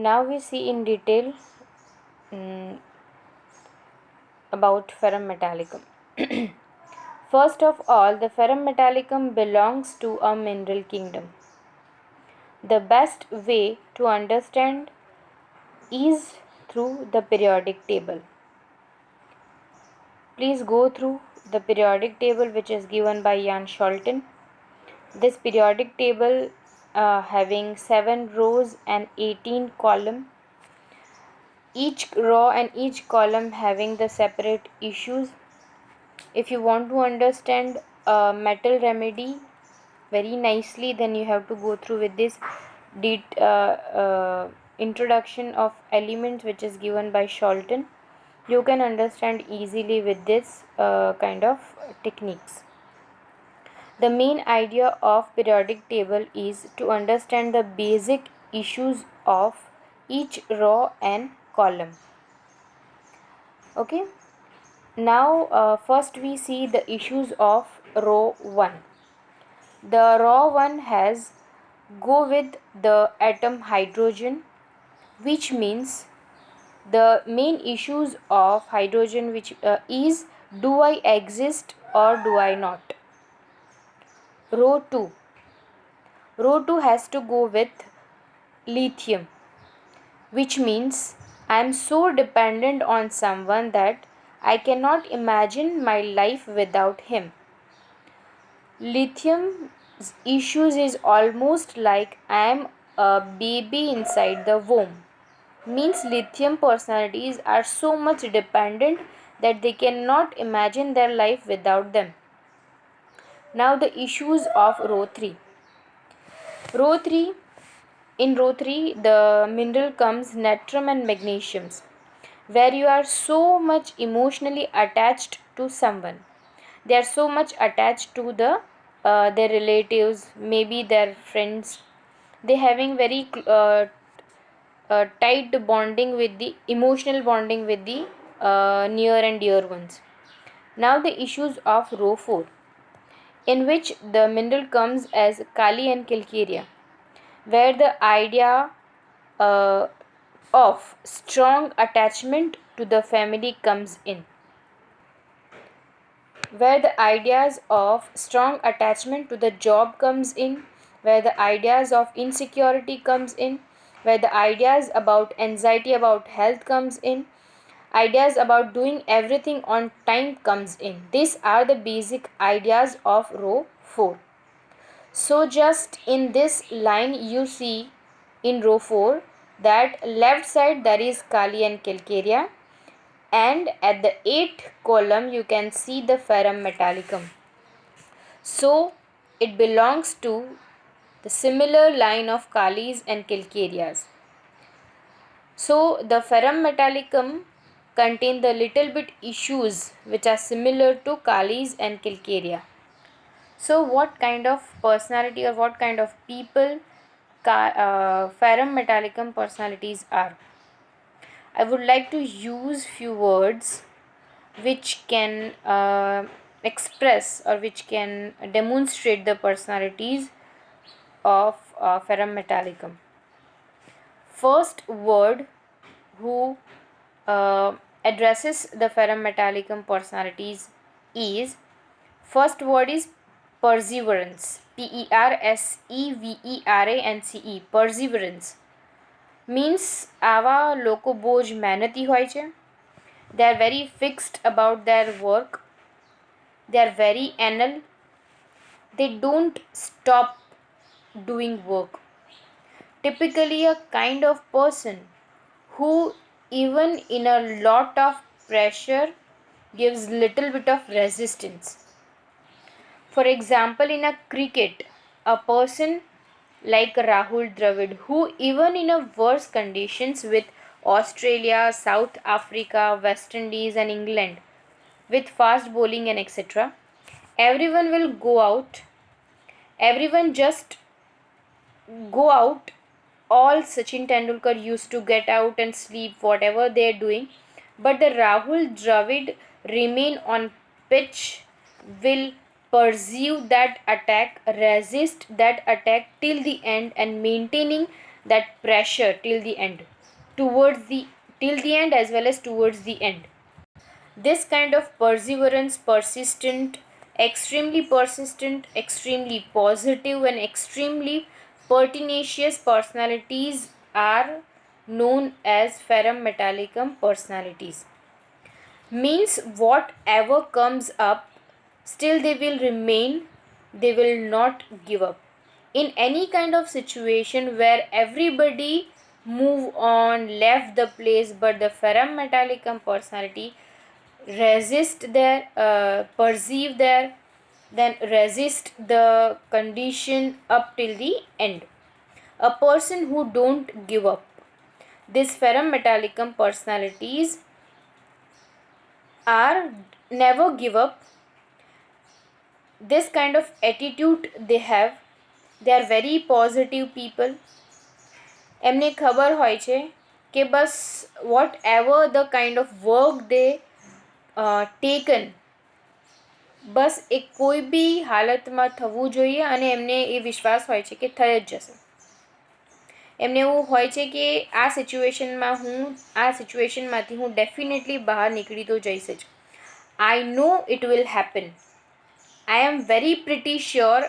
Now we see in detail mm, about ferrum metallicum. First of all, the ferrum metallicum belongs to a mineral kingdom. The best way to understand is through the periodic table. Please go through the periodic table which is given by Jan Scholten. This periodic table having 7 rows and 18 columns, each row and each column having the separate issues. If you want to understand metal remedy very nicely, then you have to go through with this introduction of elements which is given by Scholten. You can understand easily with this kind of techniques. The main idea of periodic table is to understand the basic issues of each row and column. Okay. Now first we see the issues of row 1. The row 1 has go with the atom hydrogen, which means the main issues of hydrogen which is, do I exist or do I not. Row 2. Row 2 has to go with lithium, which means I am so dependent on someone that I cannot imagine my life without him. Lithium issues is almost like I am a baby inside the womb. Means lithium personalities are so much dependent that they cannot imagine their life without them. Now the issues of row 3. Row 3, in row 3 the mineral comes natrum and magnesium, where you are so much emotionally attached to someone. They are so much attached to their relatives, maybe their friends. They having very tight bonding with the emotional bonding with the near and dear ones. Now the issues of row 4, in which the mineral comes as kali and calcarea, where the idea uh, of strong attachment to the family comes in, where the ideas of strong attachment to the job comes in, where the ideas of insecurity comes in, where the ideas about anxiety about health comes in, ideas about doing everything on time comes in. These are the basic ideas of row 4. So just in this line you see in row 4 that left side there is kali and calcarea, and at the 8th column you can see the ferrum metallicum. So it belongs to the similar line of kalis and calcareas. So the ferrum metallicum contain the little bit issues which are similar to kalis and calcarea. So what kind of personality or what kind of people ferrum metallicum personalities are? I would like to use few words which can express or which can demonstrate the personalities of ferrum metallicum. First word who uh, addresses the ferrum metallicum personalities is, first word is perseverance. perseverance. Perseverance means આવા લોકો બહુ જ મહેનતી હોય છે. They are very fixed about their work. They are very anal. They don't stop doing work. Typically a kind of person who even in a lot of pressure gives little bit of resistance. For example, in a cricket, a person like Rahul Dravid, who even in a worse conditions with Australia, South Africa, West Indies and England, with fast bowling and etc., everyone will go out, everyone just go out. All Sachin Tendulkar used to get out and sleep whatever they are doing, but the Rahul Dravid remain on pitch, will pursue that attack, resist that attack till the end, and maintaining that pressure till the end, till the end as well as towards the end. This kind of perseverance, persistent, extremely positive, and extremely pertinacious personalities are known as Ferrum Metallicum personalities. Means whatever comes up, still they will remain, they will not give up. In any kind of situation where everybody move on, left the place, but the Ferrum Metallicum personality resist there, perceive there, then resist the condition up till the end. A person who don't give up. These Ferrum Metallicum personalities are never give up. This kind of attitude they have. They are very positive people. એમને ખબર હોય છે કે બસ whatever the kind of work they taken, બસ એ કોઈ બી હાલતમાં થવું જોઈએ અને એમને એ વિશ્વાસ હોય છે કે થઈ જ જશે. એમને એવું હોય છે કે આ સિચ્યુએશનમાંથી હું ડેફિનેટલી બહાર નીકળી તો જઈશ જ. I know it will happen. I am very pretty sure.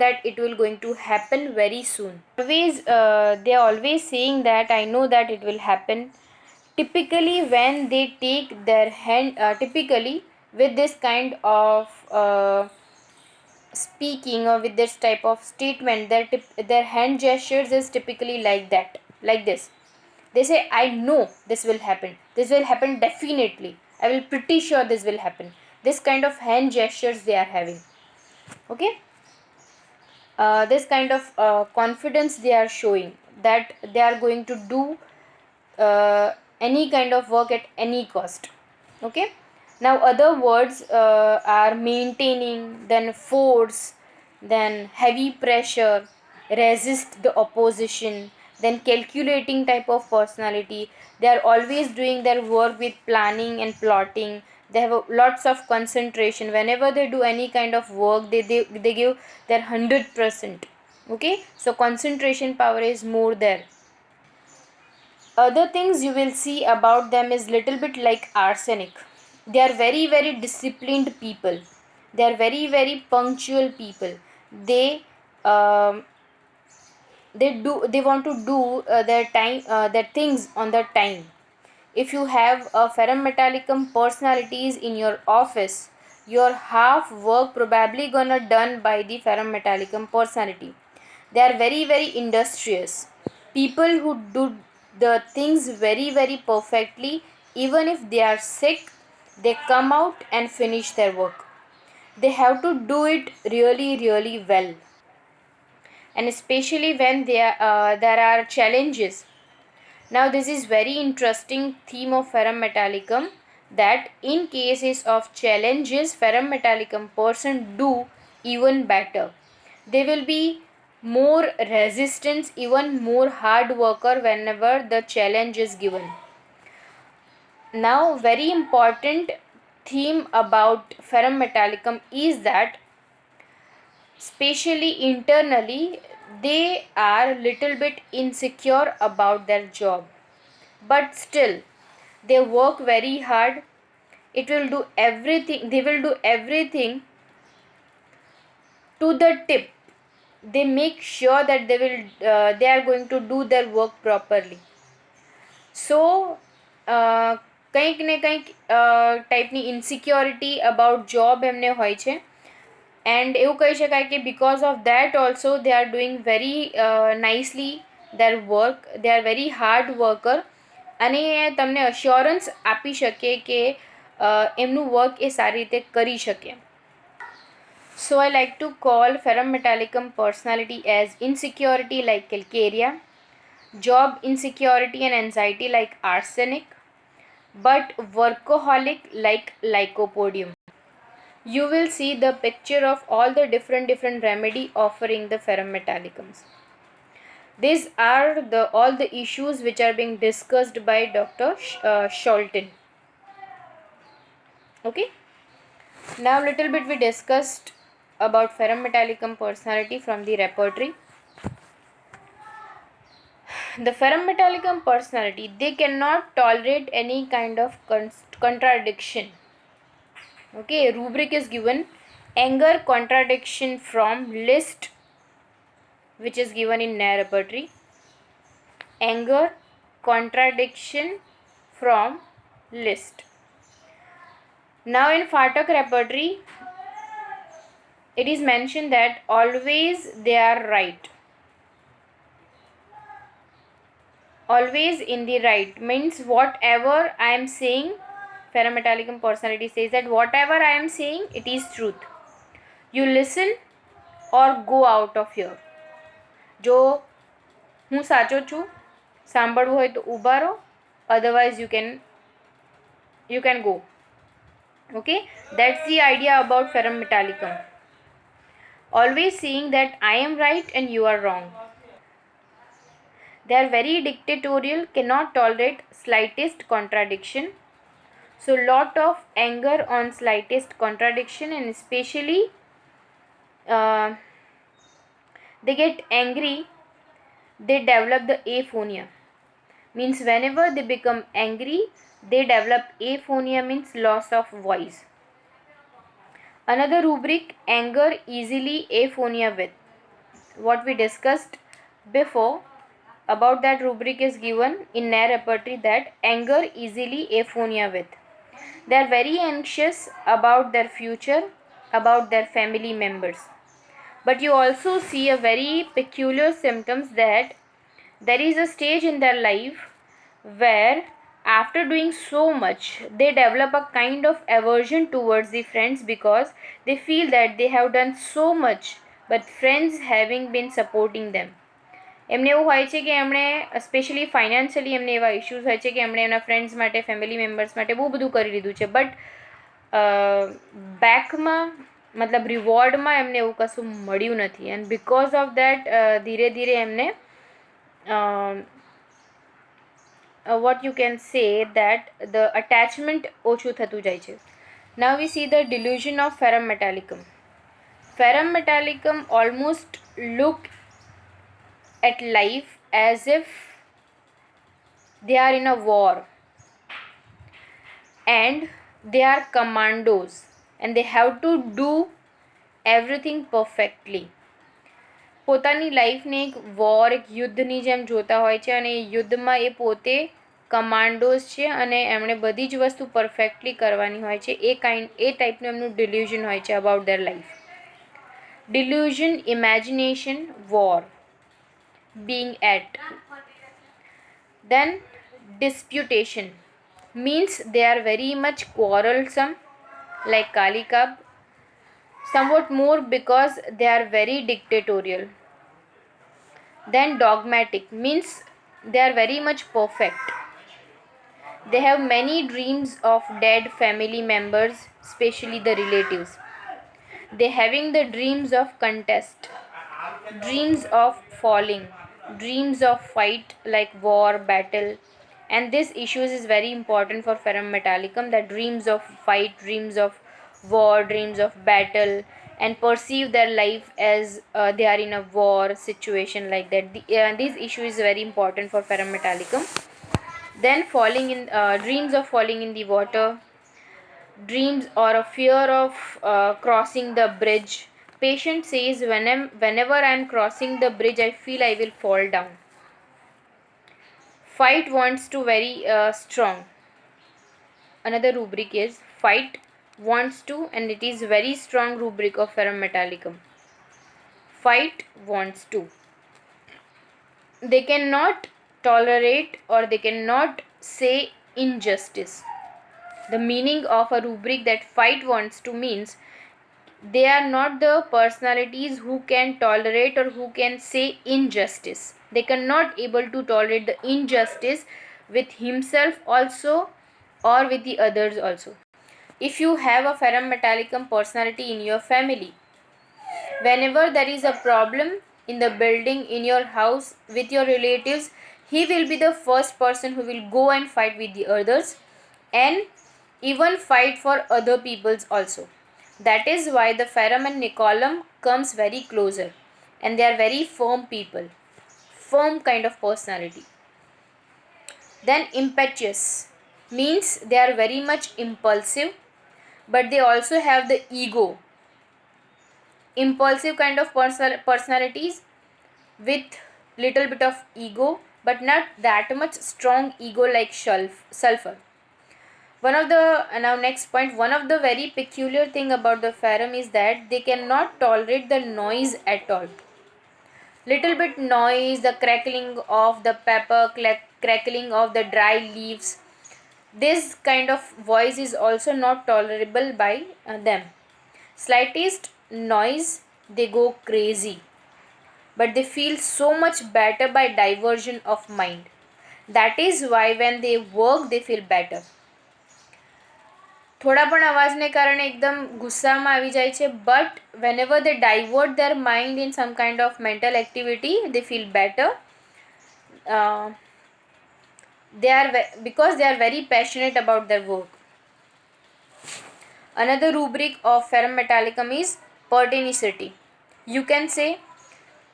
That it will going to happen very soon. They are always saying that I know that it will happen. Typically, when they take their hand, typically with this kind of speaking or with this type of statement, their hand gestures is typically like that, like this. They say, I know this will happen. This will happen definitely. I will pretty sure this will happen. This kind of hand gestures they are having. Okay. This kind of confidence they are showing that they are going to do any kind of work at any cost. Okay. Now other words are maintaining, then force, then heavy pressure, resist the opposition, then calculating type of personality. They are always doing their work with planning and plotting. They have lots of concentration. Whenever they do any kind of work, they give their 100%. Okay. So concentration power is more there. Other things you will see about them is little bit like arsenic. They are very very disciplined people. They are very very punctual people. Um, they want to do their things on their time. If you have a Ferrum Metallicum personalities in your office, your half work probably gonna done by the Ferrum Metallicum personality. They are very very industrious people who do the things very very perfectly. Even if they are sick, they come out and finish their work. They have to do it really really well. And especially when there are challenges. Now this is very interesting theme of Ferrum Metallicum, that in cases of challenges, Ferrum Metallicum person do even better. They will be more resistance, even more hard worker whenever the challenge is given. Now very important theme about Ferrum Metallicum is that especially internally they are little bit insecure about their job, but still they work very hard. They will do everything to the tip. They make sure that they are going to do their work properly. So કંઈક ને કંઈક ટાઈપની insecurity about job એમને હોય છે. And એવું કહી શકાય કે because of that also they are doing very nicely there work. They are very hard worker અને તમને અશ્યોરન્સ આપી શકે કે એમનું વર્ક એ સારી રીતે કરી શકે. So I like to call Ferrum Metallicum personality as insecurity like calcarea, job insecurity and anxiety like arsenic, but workaholic like lycopodium. You will see the picture of all the different remedy offering the Ferrum Metallicums. These are all the issues which are being discussed by Dr. Scholten. Okay. Now little bit we discussed about Ferrum Metallicum personality from the repertory. The Ferrum Metallicum personality, they cannot tolerate any kind of contradiction. Okay, rubric is given anger contradiction from list, which is given in Nair repertory. Anger contradiction from list. Now in Phatak repertory, it is mentioned that always they are right. Always in the right means whatever I am saying, Ferrum Metallicum personality says that whatever I am saying, it is truth. You listen or go out of here. જો હું સાચો છું, સાંભળવું હોય તો ઊભા રહો, otherwise you can go. Okay, that's the idea about Ferrum Metallicum. Always saying that I am right and you are wrong. They are very dictatorial, cannot tolerate slightest contradiction. So lot of anger on slightest contradiction, and especially they get angry, they develop the aphonia. Means whenever they become angry, they develop aphonia, means loss of voice. Another rubric, anger easily aphonia with. What we discussed before about that rubric is given in Nair repertory, that anger easily aphonia with. They are very anxious about their future, about their family members. But you also see a very peculiar symptoms that there is a stage in their life where after doing so much, they develop a kind of aversion towards the friends, because they feel that they have done so much but friends having been supporting them. એમને એવું હોય છે કે એમણે specially financially એમને એવા issues હોય છે કે એમણે એમના ફ્રેન્ડ્સ માટે, ફેમિલી મેમ્બર્સ માટે બહુ બધું કરી લીધું છે, બટ બેકમાં મતલબ રિવોર્ડમાં એમને એવું કશું મળ્યું નથી. એન્ડ બિકોઝ ઓફ દેટ ધીરે ધીરે એમને what you can say that the attachment ઓછું થતું જાય છે. Now we see the delusion of Ferrum Metallicum. Ferrum Metallicum almost look at life as if they are in a war and they are commandos and they have to do everything perfectly. પોતાની લાઈફને એક war, એક યુદ્ધની જેમ જોતા હોય છે, અને એ યુદ્ધમાં એ પોતે કમાન્ડોઝ છે અને એમણે બધી જ વસ્તુ પરફેક્ટલી કરવાની હોય છે. એ ટાઈપનું એમનું ડિલ્યુઝન હોય છે about their life. Delusion, imagination, war, being at. Then disputation means they are very much quarrelsome, like Kalikab, somewhat more because they are very dictatorial. Then dogmatic means they are very much perfect. They have many dreams of dead family members, especially the relatives. They having the dreams of contest, dreams of falling, dreams of fight like war, battle. And this issues is very important for Ferrum Metallicum, that dreams of fight, dreams of war, dreams of battle, and perceive their life as they are in a war situation like that. This issue is very important for Ferrum Metallicum. Then falling in dreams of falling in the water, dreams or a fear of crossing the bridge. Patient says, whenever I am crossing the bridge, I feel I will fall down. Fight wants to very strong. Another rubric is fight wants to, and it is very strong rubric of Ferrum Metallicum. Fight wants to. They cannot tolerate or they cannot say injustice. The meaning of a rubric that fight wants to means they are not the personalities who can tolerate or who can say injustice. They cannot able to tolerate the injustice with himself also or with the others also. If you have a Ferrum Metallicum personality in your family, whenever there is a problem in the building, in your house, with your relatives, he will be the first person who will go and fight with the others and even fight for other peoples also. That is why the Ferrum and Nicolum comes very closer, and they are very firm people. firm kind of personality. Then impetuous means they are very much impulsive, but they also have the ego. Impulsive kind of personalities with little bit of ego, but not that much strong ego like sulfur. One of the now next point, one of the very peculiar thing about the pherom is that they cannot tolerate the noise at all. Little bit noise, the crackling of the pepper, crackling of the dry leaves, this kind of voice is also not tolerable by them. Slightest noise, they go crazy, but they feel so much better by diversion of mind. That is why when they work, they feel better. થોડા પણ અવાજને કારણે એકદમ ગુસ્સામાં આવી જાય છે, but whenever they divert their mind in some kind of mental activity, they feel better. Because they are very passionate about their work. Another rubric of Ferrum Metallicum is pertinacity. You can say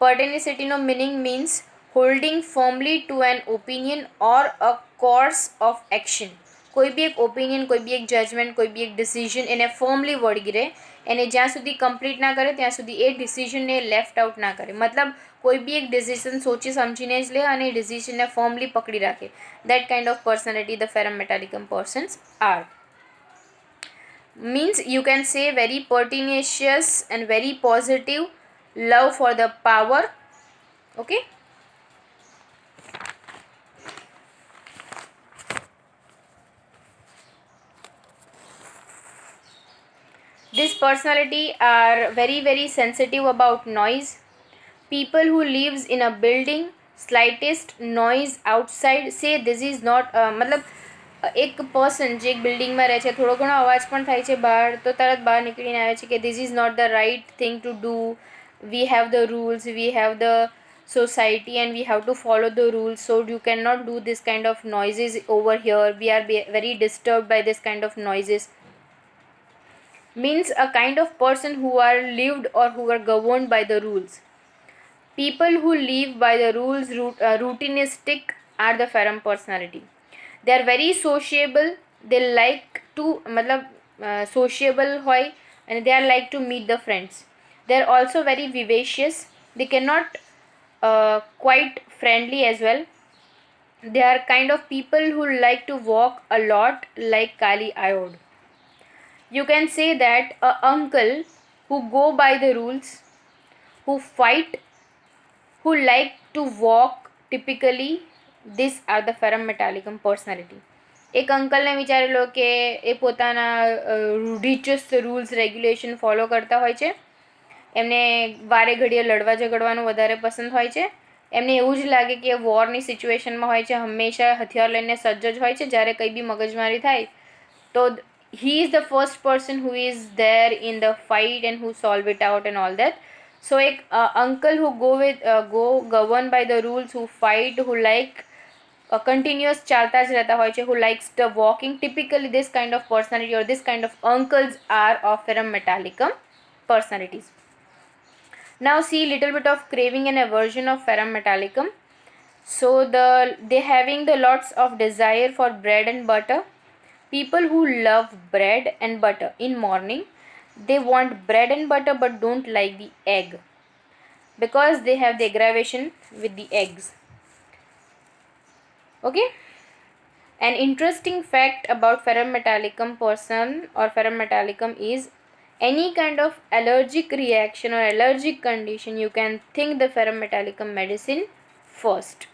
pertinacity no meaning means holding firmly to an opinion or a course of action. કોઈ બી એક opinion, કોઈ બી એક judgement, કોઈ બી એક decision એને ફર્મલી વળગી રહે, એને જ્યાં સુધી કમ્પ્લીટ ના કરે ત્યાં સુધી એ ડિસિઝનને લેફ્ટ આઉટ ના કરે. મતલબ કોઈ બી એક ડિસિઝન સોચી સમજીને જ લે અને એ ડિસિઝનને ફર્મલી પકડી રાખે. That kind of personality the ferrum metallicum persons are. Means you can say very pertinacious and very positive, love for the power. Okay. This personality are very sensitive about noise. People who lives in a building, slightest noise outside, say this is not मतलब એક person જે એક બિલ્ડિંગમાં રહે છે, થોડો ઘણો અવાજ પણ થાય છે બહાર, તો તરત બહાર નીકળીને આવે છે કે this is not the right thing to do. We have the rules, we have the society and we have to follow the rules, so you cannot do this kind of noises over here. We are very disturbed by this kind of noises. Means a kind of person who are lived or who are governed by the rules. People who live by the rules, routinistic, are the Ferrum personality. They are very sociable. They like to sociable hoy, and they are like to meet the friends. They are also very vivacious. They cannot quite friendly as well. They are kind of people who like to walk a lot like Kali Ayod. You can say that a uncle who go by the rules, who fight, who like to walk typically, these are the Ferrum Metallicum personality. એક અંકલને વિચારી લો કે એ પોતાના રૂઢિચુસ્ત rules regulation follow કરતા હોય છે. એમને વારે ઘડીએ લડવા ઝઘડવાનું વધારે પસંદ હોય છે. એમને એવું જ લાગે કે વોરની સિચ્યુએશનમાં હોય છે, હંમેશા હથિયાર લઈને સજ્જ જ હોય છે. જ્યારે કંઈ બી મગજમારી થાય તો he is the first person who is there in the fight and who solve it out and all that. So ek uncle who go governed by the rules, who fight, who like continuous ચાલતા જ રહેતા હોય છે, who likes the walking, typically this kind of personality or this kind of uncles are of Ferrum Metallicum personalities. Now see little bit of craving and aversion of Ferrum Metallicum. So they having the lots of desire for bread and butter. People who love bread and butter in morning, they want bread and butter but don't like the egg, because they have the aggravation with the eggs. Okay. An interesting fact about Ferrum Metallicum person or Ferrum Metallicum is any kind of allergic reaction or allergic condition, you can think the Ferrum Metallicum medicine first.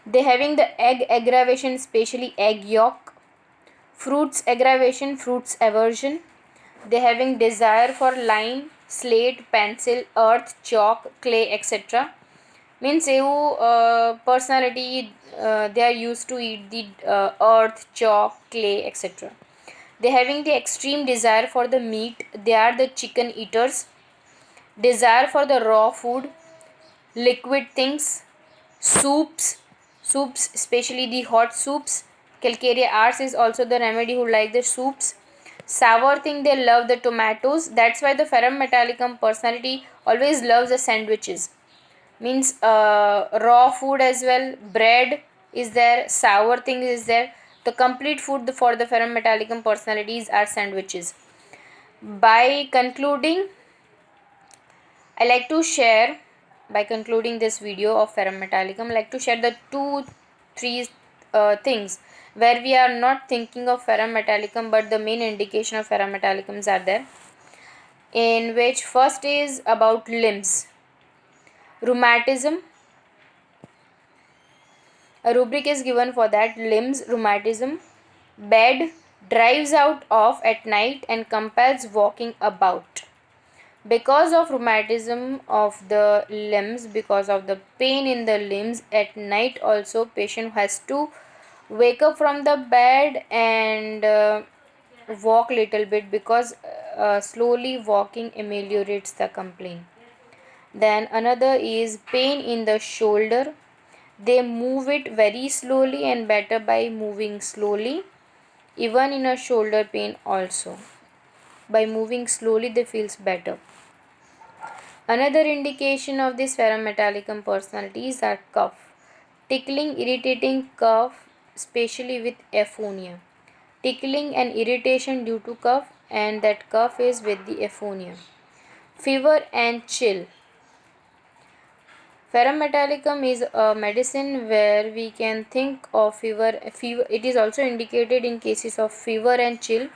They having the egg aggravation, especially egg yolk. Fruits aggravation, fruits aversion. They having desire for lime, slate, pencil, earth, chalk, clay, etc. Means એવું personality they are used to eat the earth, chalk, clay, etc. They having the extreme desire for the meat. They are the chicken eaters. Desire for the raw food, liquid things, soups, especially the hot soups. Calcarea ars is also the remedy who like the soups. Sour thing, they love the tomatoes. That's why the Ferrum Metallicum personality always loves the sandwiches. means raw food as well, bread is there, sour things is there. The complete food for the ferrum metallicum personalities are sandwiches. By concluding, I like to share, by concluding this video of ferrum metallicum, I like to share the two, three things where we are not thinking of ferrum metallicum, but the main indication of ferrum metallicums are there. In which first is about limbs, rheumatism. A rubric is given for that. Limbs, rheumatism. Bed, drives out of at night and compels walking about. Because of rheumatism of the limbs, because of the pain in the limbs at night also, patient has to wake up from the bed and walk little bit, because slowly walking ameliorates the complaint. Then another is pain in the shoulder. They move it very slowly and better by moving slowly. Even in a shoulder pain also, by moving slowly they feels better. Another indication of this ferrum metallicum personalities are cough, tickling, irritating cough, especially with aphonia. Tickling and irritation due to cough, and that cough is with the aphonia. Fever and chill. Ferrum metallicum is a medicine where we can think of fever. It is also indicated in cases of fever and chill.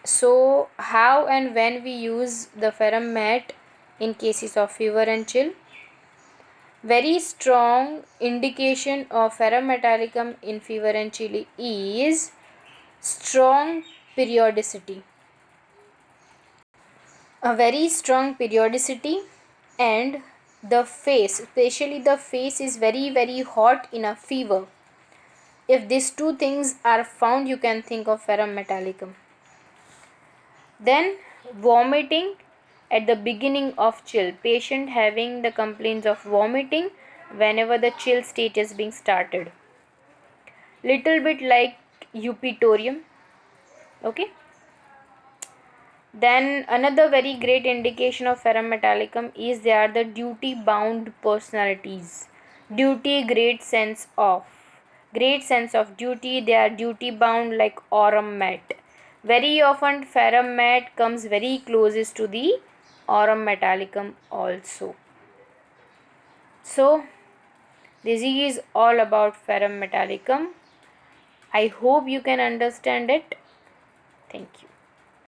So, how and when we use the ferrum mat in cases of fever and chill? Very strong indication of ferrum metallicum in fever and chill is strong periodicity. A very strong periodicity, and the face, especially the face, is very hot in a fever. If these two things are found, you can think of ferrum metallicum. Then vomiting at the beginning of chill, patient having the complaints of vomiting whenever the chill state is being started, little bit like eupitorium. Okay. Then another very great indication of ferrum metallicum is they are the duty bound personalities. Duty, great sense of duty. They are duty bound like aurum mat. Very often ferrum mat comes very closest to the aurum metallicum also. So this is all about ferrum metallicum. I hope you can understand it. Thank you.